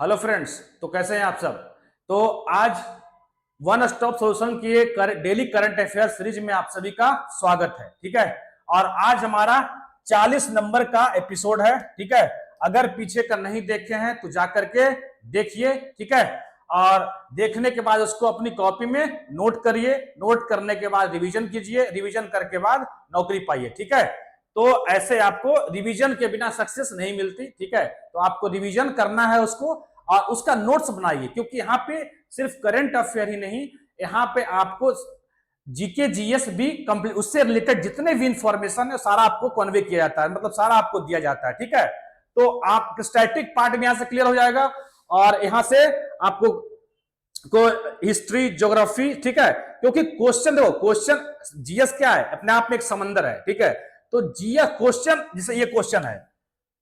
Hello friends. तो कैसे हैं आप सब। तो आज वन स्टॉप सॉल्यूशन की डेली करंट अफेयर सीरीज में आप सभी का स्वागत है। ठीक है, और आज हमारा 40 नंबर का एपिसोड है। ठीक है, अगर पीछे का नहीं देखे हैं तो जाकर के देखिए। ठीक है, और देखने के बाद उसको अपनी कॉपी में नोट करिए। नोट करने के बाद रिवीजन कीजिए, रिवीजन करके बाद नौकरी पाइए। ठीक है, तो ऐसे आपको रिवीजन के बिना सक्सेस नहीं मिलती। ठीक है, तो आपको रिवीजन करना है उसको, और उसका नोट्स बनाइए, क्योंकि यहाँ पे सिर्फ करंट अफेयर ही नहीं, यहाँ पे आपको जीके जीएस भी कंप्लीट, उससे रिलेटेड जितने भी इंफॉर्मेशन है सारा आपको कन्वे किया जाता है, मतलब सारा आपको दिया जाता है। ठीक है, तो आप स्टैटिक पार्ट में यहां से क्लियर हो जाएगा, और यहां से आपको को हिस्ट्री, ज्योग्राफी। ठीक है, क्योंकि क्वेश्चन देखो, क्वेश्चन जीएस क्या है, अपने आप में एक समंदर है। ठीक है, तो जीएस क्वेश्चन, जैसे ये क्वेश्चन है,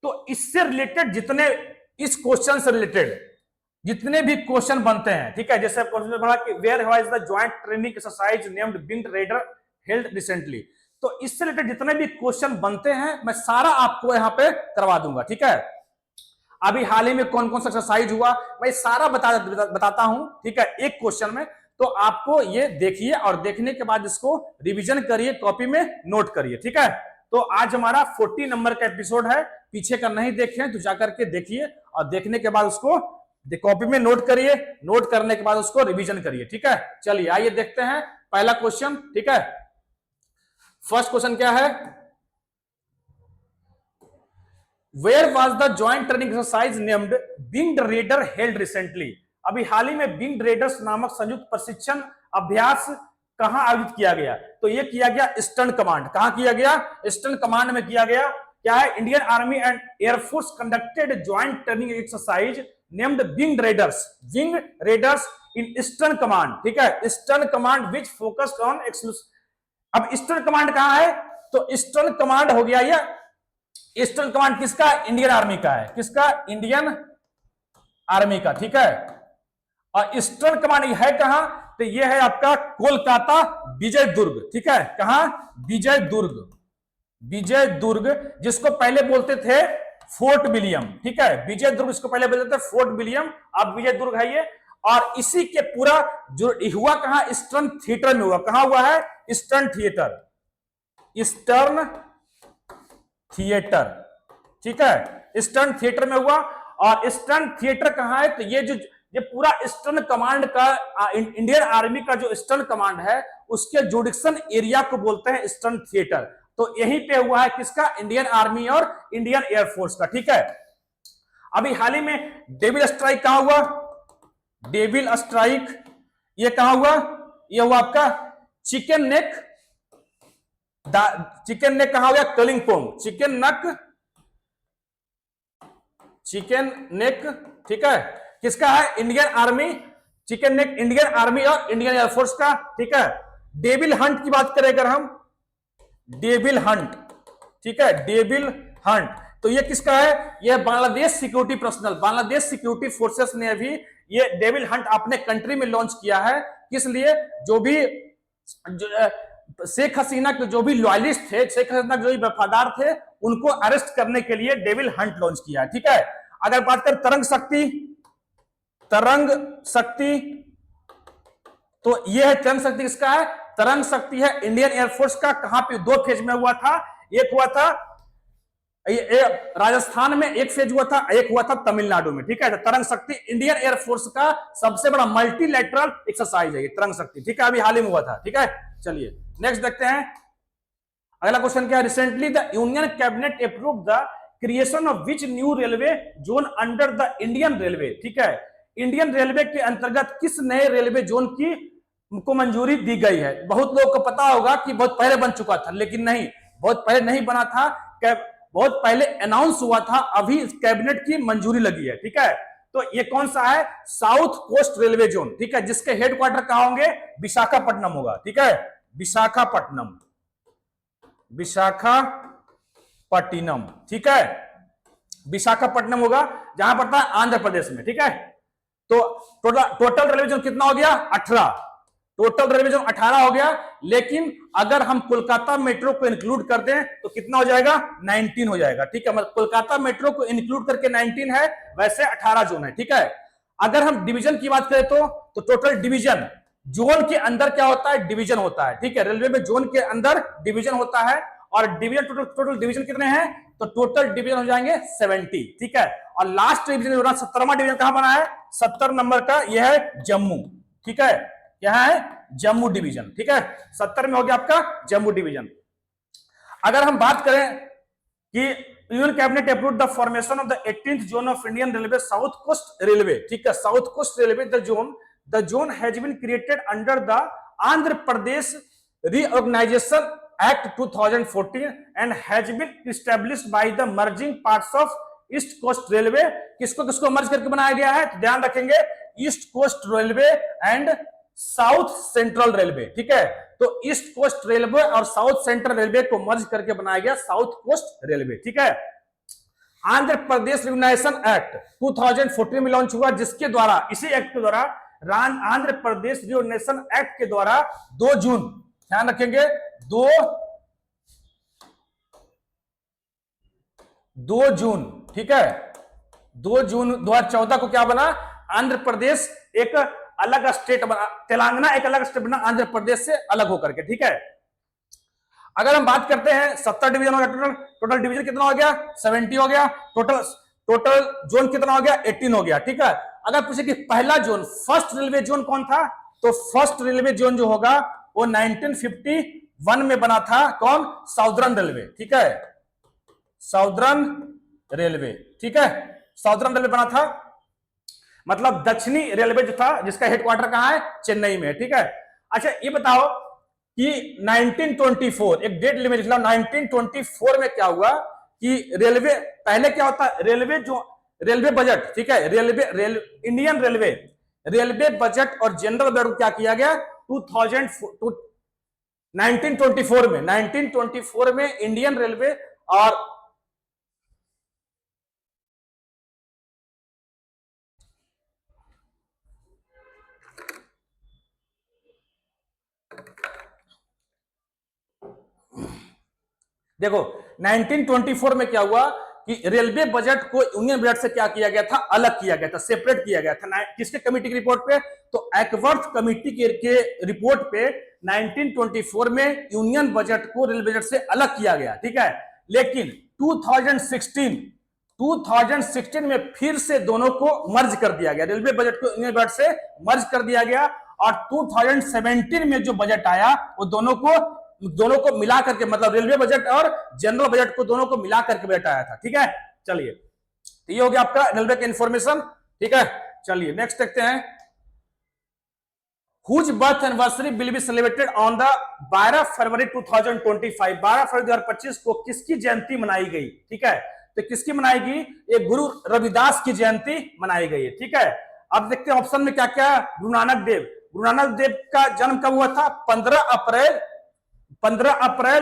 तो इससे रिलेटेड जितने, इस क्वेश्चन से रिलेटेड जितने भी क्वेश्चन बनते हैं। ठीक है, जैसे क्वेश्चन पढ़ा कि where was the joint training exercise named Bing Raider held recently, तो इससे रिलेटेड जितने भी क्वेश्चन बनते हैं मैं सारा आपको यहां पे करवा दूंगा। ठीक है, अभी हाल ही में कौन कौन सा एक्सरसाइज हुआ मैं सारा बताता हूं। ठीक है, एक क्वेश्चन में, तो आपको ये देखिए, और देखने के बाद इसको रिवीजन करिए, कॉपी में नोट करिए। ठीक है, तो आज हमारा 40 नंबर का एपिसोड है। पीछे का नहीं देखें तो जाकर के देखिए, और देखने के बाद उसको कॉपी में नोट करिए, नोट करने के बाद उसको रिवीजन करिए। ठीक है, चलिए आइए देखते हैं पहला क्वेश्चन। ठीक है, फर्स्ट क्वेश्चन क्या है, where was the joint training exercise named Wing Raider held recently, अभी हाल ही में विंग रेडर्स नामक संयुक्त प्रशिक्षण अभ्यास कहां आयोजित किया गया, तो यह किया गया ईस्टर्न कमांड। कहां किया गया, ईस्टर्न कमांड में किया गया। क्या है, Indian army and air force conducted joint training exercise named wing readers in eastern command. ठीक है, eastern command which focused on exclusive. अब ईस्टर्न कमांड कहां है, तो ईस्टर्न कमांड हो गया ये, ईस्टर्न कमांड किसका, इंडियन आर्मी का है। किसका, इंडियन आर्मी का। ठीक है, और ईस्टर्न कमांड है कहां, तो ये है आपका कोलकाता विजय दुर्ग। ठीक है, कहां, विजय दुर्ग, विजय दुर्ग, जिसको पहले बोलते थे फोर्ट विलियम। ठीक है, विजय दुर्ग इसको पहले बोलते थे फोर्ट विलियम, अब विजय दुर्ग है ये। और इसी के पूरा जो हुआ कहां, ईस्टर्न थिएटर में हुआ। कहां हुआ है, ईस्टर्न थिएटर, ईस्टर्न थिएटर। ठीक है, ईस्टर्न थिएटर में हुआ। और ईस्टर्न थिएटर कहां है, तो ये पूरा ईस्टर्न कमांड का, इंडियन आर्मी का जो ईस्टर्न कमांड है उसके जुडिक्शन एरिया को बोलते हैं ईस्टर्न थिएटर। तो यहीं पे हुआ है किसका, इंडियन आर्मी और इंडियन एयरफोर्स का। ठीक है, अभी हाल ही में डेविल स्ट्राइक कहां हुआ, डेविल स्ट्राइक ये कहां हुआ, ये हुआ आपका चिकन नेक, चिकन नेक कहां हुआ, कलिंगपोंग, चिकन नेक। ठीक है, किसका है, Indian army, chicken neck Indian army और इंडियन एयरफोर्स का। ठीक है, डेविल हंट की बात करें अगर हम, डेविल हंट। ठीक है, डेविल हंट, तो ये किसका है, ये Bangladesh security personal, Bangladesh security forces ने भी ये डेविल हंट अपने कंट्री में लॉन्च किया है। किस लिए, जो भी शेख हसीना के जो भी लॉयलिस्ट थे, शेख हसीना के जो भी वफादार थे, उनको अरेस्ट करने के लिए डेविल हंट लॉन्च किया है। ठीक है, अगर बात करें तरंग शक्ति, तरंग शक्ति, तो यह है तरंग शक्ति, किसका है, तरंग शक्ति है इंडियन एयरफोर्स का। कहां पे, दो फेज में हुआ था, एक हुआ था राजस्थान में, एक फेज हुआ था, एक हुआ था तमिलनाडु में। ठीक है, तो तरंग शक्ति इंडियन एयरफोर्स का सबसे बड़ा मल्टीलैटरल एक्सरसाइज है ये तरंग शक्ति। ठीक है, अभी हाल ही में हुआ था। ठीक है, चलिए नेक्स्ट देखते हैं, अगला क्वेश्चन क्या है, recently the union cabinet approve the creation of which new railway zone under the Indian railway. ठीक है, इंडियन रेलवे के अंतर्गत किस नए रेलवे जोन की को मंजूरी दी गई है। बहुत लोगों को पता होगा कि बहुत पहले बन चुका था, लेकिन नहीं, बहुत पहले नहीं बना था, बहुत पहले अनाउंस हुआ था, अभी कैबिनेट की मंजूरी लगी है। ठीक है, तो ये कौन सा है, साउथ कोस्ट रेलवे जोन। ठीक है, जिसके हेडक्वार्टर कहां होंगे, विशाखापट्टनम होगा। ठीक है, विशाखापट्टनम, विशाखापट्टनम। ठीक है, विशाखापट्टनम होगा, जहां पड़ता है आंध्र प्रदेश में। ठीक है, तो टोटल रेलवे जोन कितना हो गया, 18। टोटल रेलवे जोन 18 हो गया, लेकिन अगर हम कोलकाता मेट्रो को इंक्लूड कर दें तो कितना हो जाएगा, 19 हो जाएगा। ठीक है, मतलब कोलकाता मेट्रो को इंक्लूड करके 19 है, वैसे 18 जोन है। ठीक है, अगर हम डिवीजन की बात करें तो टोटल डिवीजन, जोन के अंदर क्या होता है, डिवीजन होता है। ठीक है, रेलवे में जोन के अंदर डिवीजन होता है, और डिवीजन टोटल डिवीजन कितने हैं, तो टोटल डिवीजन हो जाएंगे 70। ठीक है, और लास्ट डिवीजन 17वां डिवीजन कहां बना है, 70 नंबर का, यह है जम्मू। ठीक है, यह है जम्मू डिवीजन। ठीक है, 70 में हो गया आपका जम्मू डिवीजन। अगर हम बात करें कि union cabinet approved the formation of the 18th zone of Indian Railway, South Coast Railway. ठीक है, South Coast Railway the zone has been created under the Andhra Pradesh Reorganisation Act 2014 and has been established by the merging parts of East Coast Railway. किसको किसको मर्ज करके बनाया गया है, तो ध्यान रखेंगे, East Coast Railway and South Central Railway. ठीक है, तो ईस्ट कोस्ट रेलवे और साउथ सेंट्रल रेलवे को मर्ज करके बनाया गया साउथ कोस्ट रेलवे। ठीक है, आंध्र प्रदेश रिकॉग्नाइजेशन एक्ट 2014 में लॉन्च हुआ, जिसके द्वारा, इसी एक्ट के द्वारा, आंध्र प्रदेश रिकॉग्निशन एक्ट के द्वारा 2 जून, ध्यान रखेंगे, 2 जून, ठीक है, 2 जून 2014 को क्या बना, आंध्र प्रदेश एक अलग स्टेट बना, तेलंगाना एक अलग स्टेट बना आंध्र प्रदेश से अलग होकर के। ठीक है, अगर हम बात करते हैं 70 डिवीजन हो गया, टोटल डिवीजन कितना हो गया, 70 हो गया, टोटल जोन कितना हो गया, 18 हो गया। ठीक है, अगर पूछे कि पहला जोन, फर्स्ट रेलवे जोन कौन था, तो फर्स्ट रेलवे जोन जो होगा वो 1951 में बना था, कौन, साउदर्न रेलवे। ठीक है, साउदर्न रेलवे। ठीक है, साउदर्न रेलवे बना था, मतलब दक्षिणी रेलवे जो था, जिसका हेडक्वार्टर कहां है, चेन्नई में। ठीक है, अच्छा ये बताओ कि 1924, एक डेट लिख लो, 1924 में क्या हुआ कि रेलवे, पहले क्या होता है, रेलवे बजट, ठीक है, इंडियन रेलवे बजट और जनरल बजट को क्या किया गया, 1924 में इंडियन रेलवे और देखो 1924 में क्या हुआ कि रेलवे बजट को यूनियन बजट से क्या किया गया था, अलग किया गया था, सेपरेट किया गया था। किसके कमेटी की रिपोर्ट पे, तो एक्वर्थ कमेटी के रिपोर्ट पे 1924 में यूनियन बजट को रेलवे बजट से अलग किया गया। ठीक है, लेकिन 2016 में फिर से दोनों को मर्ज कर दिया गया, रेलवे बजट को यूनियन बजट से मर्ज कर दिया गया, और 2017 में जो बजट आया वो दोनों को मिला करके, मतलब रेलवे बजट और जनरल बजट को दोनों को मिला करके बजट आया था। ठीक है, चलिए, तो ये हो गया आपका रेलवे का इंफॉर्मेशन। ठीक है, चलिए नेक्स्ट देखते हैं, whose birth anniversary will be celebrated on the 12 फरवरी 2025, 12 फरवरी 2025 को किसकी जयंती मनाई गई। ठीक है, तो किसकी मनाई गई, एक गुरु रविदास की जयंती मनाई गई है। ठीक है, अब देखते हैं ऑप्शन में क्या क्या, गुरु नानक देव का जन्म कब हुआ था, 15 अप्रैल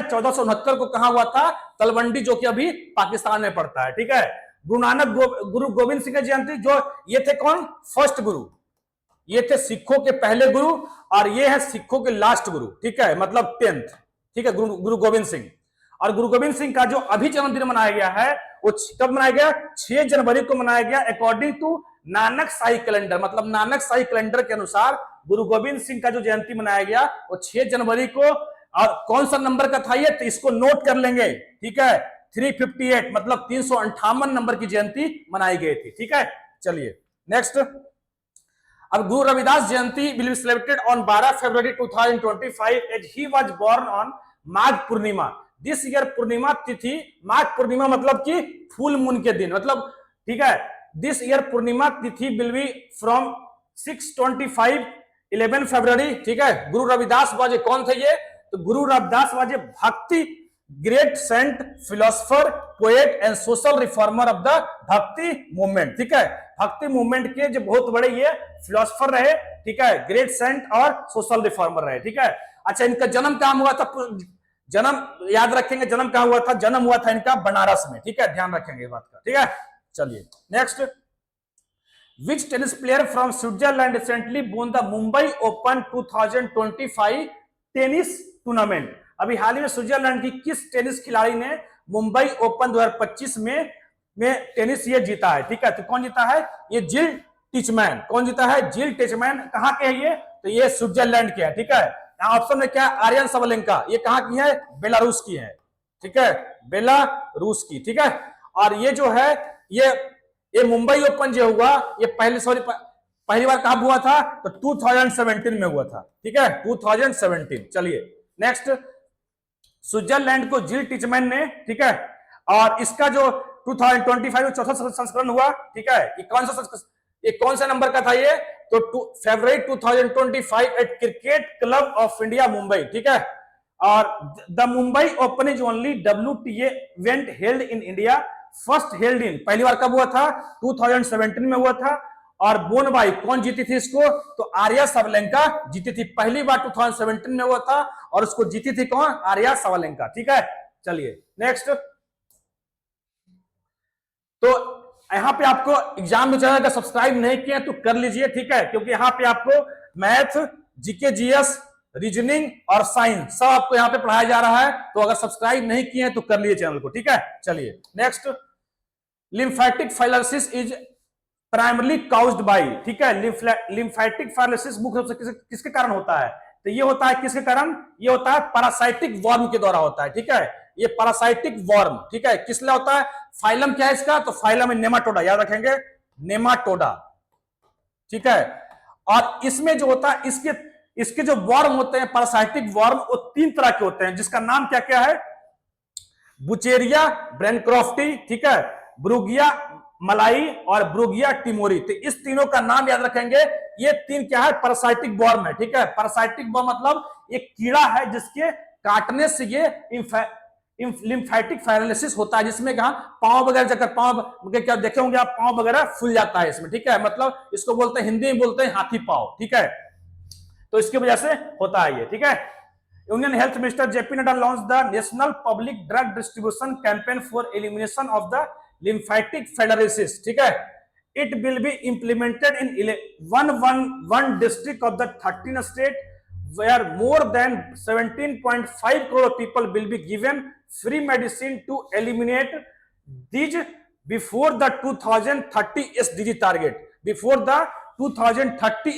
1469 को कहां हुआ था, तलवंडी, जो कि अभी पाकिस्तान में पड़ता है। ठीक है, गुरु गोविंद सिंह की जयंती, जो ये थे कौन, फर्स्ट गुरु, ये थे सिखों के पहले गुरु, और ये है सिखों के लास्ट गुरु। ठीक है, मतलब 10th। ठीक है, गुरु गोविंद सिंह, और गुरु गोविंद सिंह का जो अभी जन्मदिन मनाया गया है वो कब मनाया गया, 6 जनवरी को मनाया गया, according to Nanak Shahi calendar, मतलब नानक शाही कैलेंडर के अनुसार गुरु गोविंद सिंह का जो जयंती मनाया गया वो 6 जनवरी को, और कौन सा नंबर का था ये, तो इसको नोट कर लेंगे। ठीक है, 358, मतलब 358 नंबर की जयंती मनाई गई थी। ठीक है, चलिए नेक्स्ट, अब Guru Ravidas Jayanti will be celebrated on 12 February 2025 as he was born on Magh Purnima. This year Purnima तिथि, माघ पूर्णिमा मतलब कि फुल मून के दिन, मतलब, ठीक है, दिस ईयर पूर्णिमा तिथि विल बी फ्रॉम 625 11 फरवरी। ठीक है, गुरु रविदास वाजे कौन थे ये, तो गुरु Ravidas was a Bhakti, great saint, philosopher, poet and social reformer of the Bhakti movement. ठीक है, भक्ति मूवमेंट के जो बहुत बड़े ये फिलोसफर रहे। ठीक है, ग्रेट सेंट और सोशल रिफॉर्मर रहे। ठीक है, अच्छा इनका जन्म कहां हुआ था, जन्म याद रखेंगे, जन्म कहां हुआ था, जन्म हुआ था इनका बनारस में। ठीक है, ध्यान रखेंगे बात का। ठीक है, चलिए next, Which tennis player from Switzerland recently won the Mumbai Open 2025 tennis tournament? अभी हाल ही में स्विट्जरलैंड की किस टेनिस खिलाड़ी ने मुंबई ओपन 2025 में टेनिस ये जीता है? ठीक है, तो कौन जीता है? ये जिल टिचमैन। कौन जीता है? जिल टिचमैन। कहां के है ये? तो ये स्विट्जरलैंड के है। ठीक है, यहां ऑप्शन में क्या? आर्यन सबलेंका। ये कहां की है? बेलारूस की है। ठीक है, बेलारूस की। ठीक है, और ये जो है ये मुंबई ओपन जो हुआ ये पहली बार कब हुआ था? तो 2017 में हुआ था। ठीक है, 2017। चलिए नेक्स्ट, स्विट्जरलैंड को जिल टिचमैन ने, ठीक है, और इसका जो 2025 में चौथा संस्करण हुआ, ठीक है, ये कौन सा नंबर का था ये? तो फरवरी 2025 eight cricket club of India Mumbai. ठीक है, और the Mumbai open is only WTA event held in India, first held in, पहली बार कब हुआ था? 2017 में हुआ था। और बोन बाई कौन जीती थी इसको? तो आर्या सबलेंका जीती थी। पहली बार 2017 में हुआ था और उसको जीती थी कौन? आर्या सबलेंका। ठीक है, चलिए नेक्स्ट। तो यहां पे आपको एग्जाम में चलेगा, सब्सक्राइब नहीं किया तो कर लीजिए। ठीक है, क्योंकि यहां पे आपको मैथ, जीके, जीएस, रीजनिंग और साइंस सब आपको यहां पे पढ़ाया जा रहा है। तो अगर सब्सक्राइब नहीं किए तो कर लीजिए चैनल को। ठीक है, चलिए next. Lymphatic filariasis is primarily caused by, ठीक है, लिम्फेटिक फाइलोसिस मुख्य रूप से किसके कारण होता है? तो ये होता है किसके कारण? ये होता है पैरासाइटिक वर्म के द्वारा होता है। ठीक है, ये पैरासाइटिक वर्म, ठीक है, किस लिए होता है? फाइलम क्या है इसका? तो फाइलम है नेमाटोडा, याद रखेंगे, नेमाटोडा। ठीक है, और इसमें जो होता है इसके जो वर्म होते हैं पैरासाइटिक वर्म, वो 3 तरह के होते हैं, जिसका नाम क्या क्या है? बुचेरिया ब्रेनक्रॉफ्टी, ठीक है, ब्रूगिया मलाई और ब्रूगिया टिमोरी। तो इस तीनों का नाम याद रखेंगे। ये 3 क्या है? पैरासाइटिक वर्म है। ठीक है, पैरासाइटिक वर्म मतलब एक कीड़ा है जिसके काटने से ये लिम्फेटिक फाइलोसिस होता है, जिसमें कहा पांव वगैरह जाकर पांव क्या देखे होंगे आप, पांव वगैरह फूल जाता है इसमें। ठीक है, मतलब इसको बोलते हैं, हिंदी में बोलते हैं हाथी पांव। ठीक है, तो इसकी वजह से होता है ये। ठीक है, union health minister JP Nadda launch the national public drug distribution campaign for elimination of the lymphatic filariasis. ठीक है, it will be implemented in one district of the 13 state where more than 17.5 crore people will be given free medicine to eliminate these before the 2030 SDG target. Before the 2030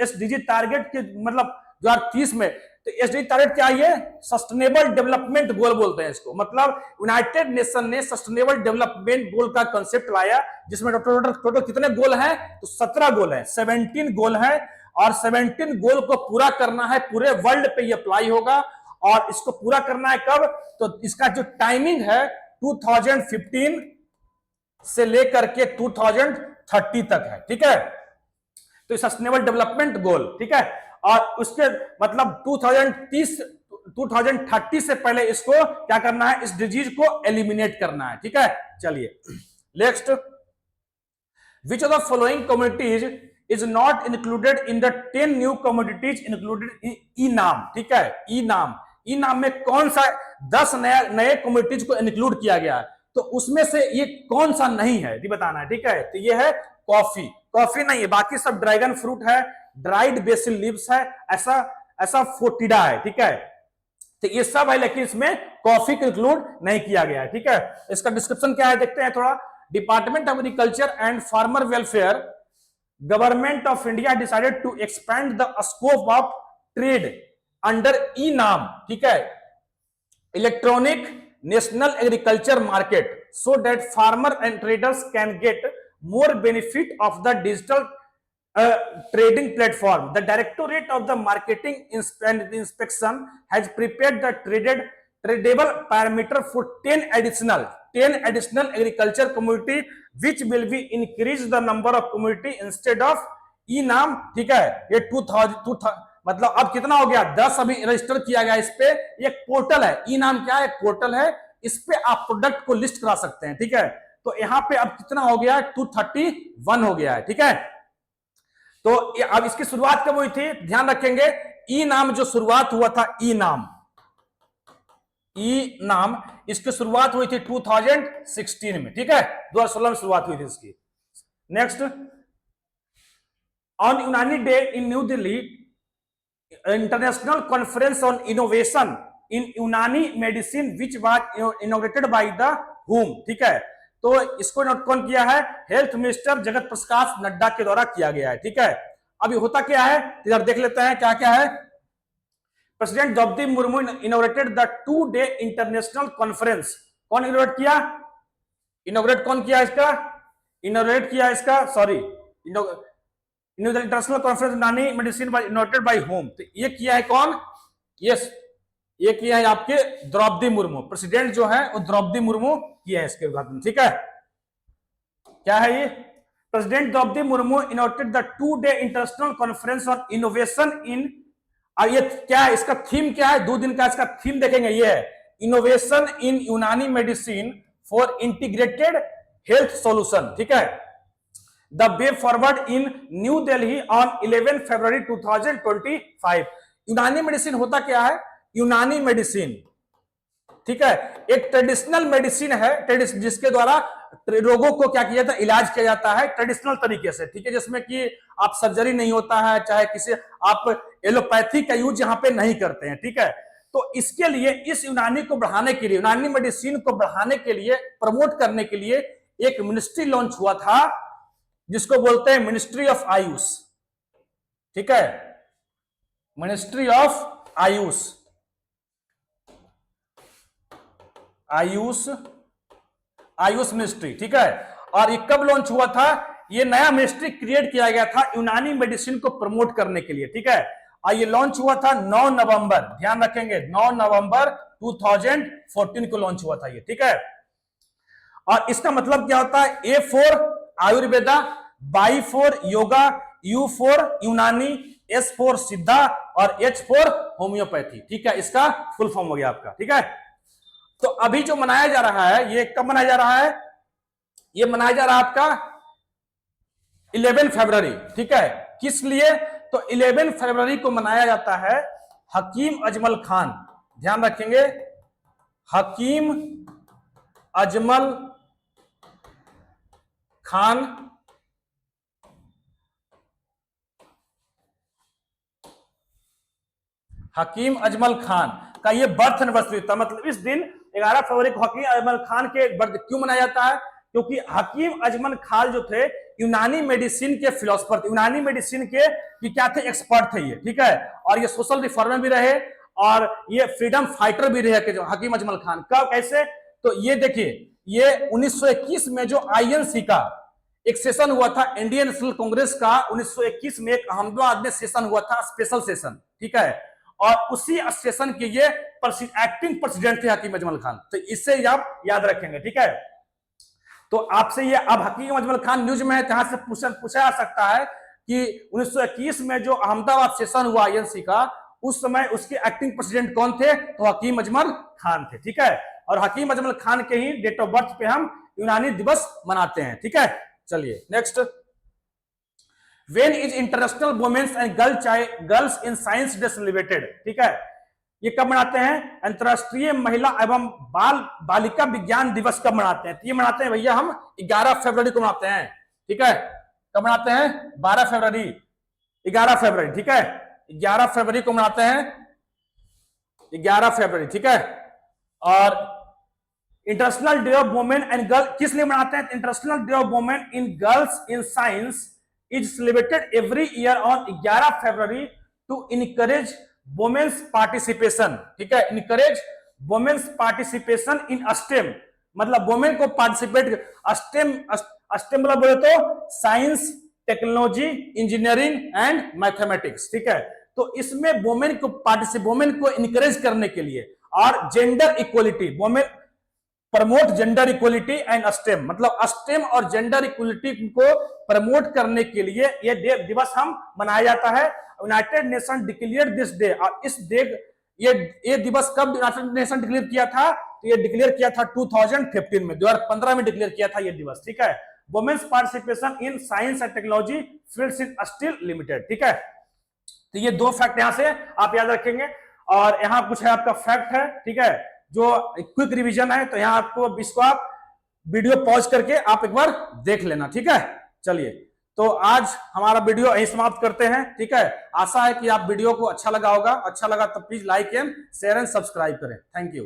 SDG target के मतलब 2030 में, तो SDG target क्या है? Sustainable development goal बोलते हैं इसको। मतलब यूनाइटेड नेशन ने सस्टेनेबल डेवलपमेंट गोल का कंसेप्ट लाया, जिसमें टोटल कितने गोल हैं? तो 17 गोल हैं, 17 गोल हैं, और 17 गोल को पूरा करना है, पूरे वर्ल्ड पे ये अप्लाई होगा। और इसको पूरा करना है कब? तो इसका जो टाइमिंग है 2015 से लेकर के 2030 तक है। ठीक है, तो सस्टेनेबल डेवलपमेंट गोल, ठीक है, और उसके मतलब 2030 से पहले इसको क्या करना है? इस डिजीज को एलिमिनेट करना है। ठीक है, चलिए next. Which of the following communities is not included in the 10 new communities included in e NAM? ठीक है, ई नाम में कौन सा 10 नए कम्युनिटीज को इंक्लूड किया गया है? तो उसमें से ये कौन सा नहीं है ये बताना है। ठीक है, तो ये है कॉफी नहीं है, बाकी सब ड्रैगन फ्रूट है, ड्राइड बेसिल लीव्स है, ऐसा फोटिडा है। ठीक है, तो ये सब है, लेकिन इसमें कॉफी को इंक्लूड नहीं किया गया है। ठीक है, इसका डिस्क्रिप्शन क्या है देखते हैं थोड़ा। Department of agriculture and farmer welfare, government of India decided to expand the scope of trade under e NAM, ठीक है, electronic national agriculture market, so that farmer and traders can get more benefit of the digital trading platform. The Directorate of the Marketing Inspection has prepared the tradable parameter for 10 additional agriculture community, which will be increase the number of community instead of e-नाम। ठीक है, ये 2000 मतलब अब कितना हो गया? 10 अभी register किया गया इस पे। एक पोर्टल है, ई-नाम क्या है? पोर्टल है, इस पे आप प्रोडक्ट को लिस्ट करा सकते हैं। ठीक है, तो यहां पे अब कितना हो गया? 231 हो गया है। ठीक है, तो अब इसकी शुरुआत कब हुई थी? ध्यान रखेंगे, ई नाम जो शुरुआत हुआ था, ई नाम इसकी शुरुआत हुई थी 2016 में। ठीक है, 2016 में शुरुआत हुई थी इसकी। Next, on Unani day in new Delhi, international conference on innovation in Unani medicine which was inaugurated by the हुम, ठीक है। तो इसको नोट कौन किया है? हेल्थ मिनिस्टर जगत प्रकाश नड्डा के द्वारा किया गया है, ठीक है। अभी होता क्या है इधर देख लेते हैं क्या क्या है। President Draupadi Murmu inaugurated the 2-day international conference. कौन इनॉग्रेट किया? इनॉग्रेट कौन किया इसका? इनॉग्रेट किया इसका, sorry, international conference Unani medicine inaugurated by home. तो ये किया है कौन? यस, ये किया है आपके द्रौपदी मुर्मू। प्रेसिडेंट जो है वो द्रौपदी मुर्मू किया है इसके उद्घाटन, ठीक है। क्या है ये? President Draupadi Murmu inaugurated the 2-day international conference on innovation in, और ये क्या है इसका थीम क्या है? 2 दिन का इसका थीम देखेंगे, ये है innovation in Unani medicine for integrated health solution, ठीक है। The way forward in new Delhi on 11 फरवरी 2025। यूनानी मेडिसिन होता क्या है? यूनानी मेडिसिन, ठीक है, एक ट्रेडिशनल मेडिसिन है जिसके द्वारा रोगों को क्या किया जाता है? इलाज किया जाता है ट्रेडिशनल तरीके से, ठीक है, जिसमें कि आप सर्जरी नहीं होता है, चाहे किसी आप एलोपैथी का यूज यहां पे नहीं करते हैं, ठीक है। तो इसके लिए इस यूनानी को बढ़ाने के लिए, यूनानी मेडिसिन को बढ़ाने के लिए, प्रमोट करने के लिए एक मिनिस्ट्री लॉन्च हुआ था जिसको बोलते हैं मिनिस्ट्री ऑफ आयुष, ठीक है, ministry of Ayush, Ayush Ayush ministry, ठीक है। और ये कब लॉन्च हुआ था? ये नया मिनिस्ट्री क्रिएट किया गया था यूनानी मेडिसिन को प्रमोट करने के लिए, ठीक है। और ये लॉन्च हुआ था 9 नवंबर, ध्यान रखेंगे 9 नवंबर 2014 को लॉन्च हुआ था ये, ठीक है। और इसका मतलब क्या होता है? A for Ayurveda, Y for yoga, U for यूनानी, S फॉर सिद्धा और H फॉर होम्योपैथी, ठीक है। इसका फुल फॉर्म हो गया आपका, ठीक है। तो अभी जो मनाया जा रहा है ये कब मनाया जा रहा है? ये मनाया जा रहा है आपका 11 फरवरी, ठीक है। किस लिए? तो 11 फरवरी को मनाया जाता है हकीम अजमल खान, ध्यान रखेंगे, हकीम अजमल खान हकीम अजमल खान का ये बर्थ एनिवर्सरी था। मतलब इस दिन 11 फरवरी को हकीम अजमल खान के बर्थ क्यों मनाया जाता है? क्योंकि हकीम अजमल खान जो थे यूनानी मेडिसिन के फिलोसफर थे, यूनानी मेडिसिन के क्या थे? एक्सपर्ट थे ये, ठीक है। और ये सोशल रिफॉर्मर भी रहे और ये फ्रीडम फाइटर भी रहे हकीम अजमल खान। कब, कैसे? तो ये देखिए, ये 1921 में जो आईएनसी का एक सेशन हुआ था, इंडियन नेशनल कांग्रेस का 1921 में एक अहमदाबाद में सेशन हुआ था, स्पेशल सेशन, ठीक है। और उसी सेशन के ये एक्टिंग प्रेसिडेंट थे हकीम अजमल खान। तो इससे आप याद रखेंगे, ठीक है। तो आपसे ये अब हकीम अजमल खान न्यूज में है, जहां से पूछा जा सकता है कि 1921 में जो अहमदाबाद सेशन हुआ आईएनसी का, उस समय उसके एक्टिंग प्रेसिडेंट कौन थे? तो हकीम अजमल खान थे, ठीक है। और हकीम अजमल खान के ही डेट ऑफ बर्थ पे हम यूनानी दिवस मनाते हैं, ठीक है। चलिए next, when is International Women's and Girls in Science Day celebrated, ठीक है। ये कब मनाते हैं? अंतरराष्ट्रीय महिला एवं बाल बालिका विज्ञान दिवस कब मनाते हैं? तो ये मनाते हैं भैया हम 11 फरवरी को मनाते हैं, ठीक है। कब मनाते हैं? 12 फरवरी, 11 फरवरी, ठीक है। 11 फरवरी को मनाते हैं, 11 फरवरी, ठीक है। और International Day of Women and Girl किस लिए मनाते हैं? International Day of Women in Girls in Science is celebrated every year on 11 February to encourage women's participation, ठीक है। Encourage women's participation in STEM, मतलब वुमेन को पार्टिसिपेट, स्टेम स्टेम मतलब बोले तो science, technology, engineering and mathematics, ठीक है। तो इसमें वुमेन को इनकरेज करने के लिए और gender equality, women promote gender equality and stem, मतलब स्टेम और जेंडर इक्वलिटी को प्रमोट करने के लिए यह दिवस हम मनाया जाता है। United nation declare this day, और इस डे ये दिवस कब यूनाइटेड नेशन डिक्लेयर किया था? तो ये डिक्लेयर किया था 2015 में, 2015 में डिक्लेयर किया था ये दिवस, ठीक है। Women's participation in science and technology fields in still limited, ठीक है। तो ये 2 फैक्ट यहां से आप याद रखेंगे। और यहां कुछ है आपका फैक्ट है, ठीक है, जो क्विक रिवीजन है। तो यहां आपको इसको आप वीडियो पॉज करके आप एक बार देख लेना, ठीक है। चलिए, तो आज हमारा वीडियो यहीं समाप्त करते हैं, ठीक है। आशा है कि आप वीडियो को अच्छा लगा होगा, अच्छा लगा तो please like and share and subscribe करें। Thank you.